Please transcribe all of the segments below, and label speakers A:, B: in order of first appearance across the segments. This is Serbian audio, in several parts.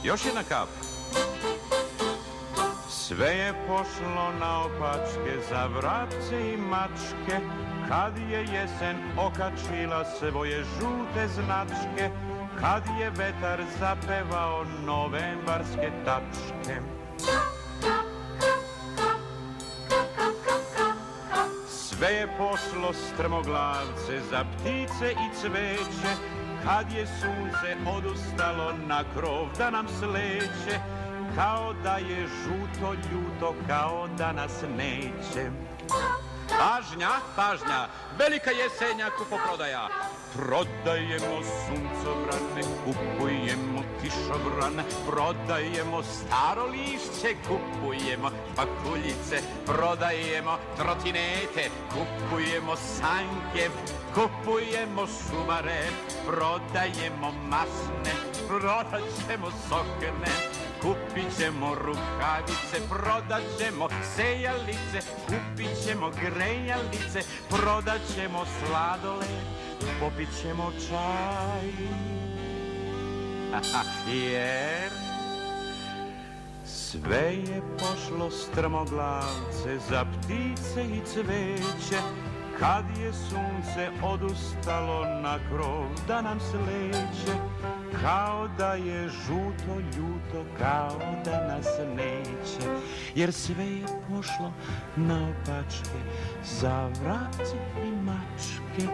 A: Još jedna kap. Sve je pošlo naopačke za vrapce i mačke, kad je jesen okačila svoje žute značke, kad je vetar zapevao novembarske tačke. Sve je pošlo strmoglavce za ptice i cveće, kad je sunce odustalo na krov da nam sleće, kao da je žuto ljuto, kao da nas neće. Pažnja, pažnja, velika jesenja kupoprodaja. Prodajemo suncobrane, kupujemo kišobrane, prodajemo staro lišće, kupujemo pakuljice, prodajemo trotinete, kupujemo sanjke, kupujemo šumare, prodajemo masne, prodat ćemo sokne, kupit ćemo rukavice, prodat ćemo sejalice, kupit ćemo grejalice, prodat ćemo sladoled, popit ćemo čaj. Jer sve je pošlo strmoglavce za ptice i cveće, kad je sunce odustalo na krov da nam sleće, kao da je žuto ljuto, kao da nas neće. Jer sve je pošlo naopačke za vrapce i mačke,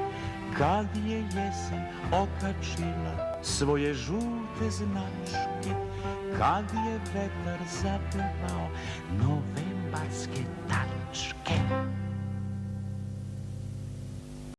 A: kad je jesen okačila svoje žute značke, kad je vetar zapevao novembarske tačke.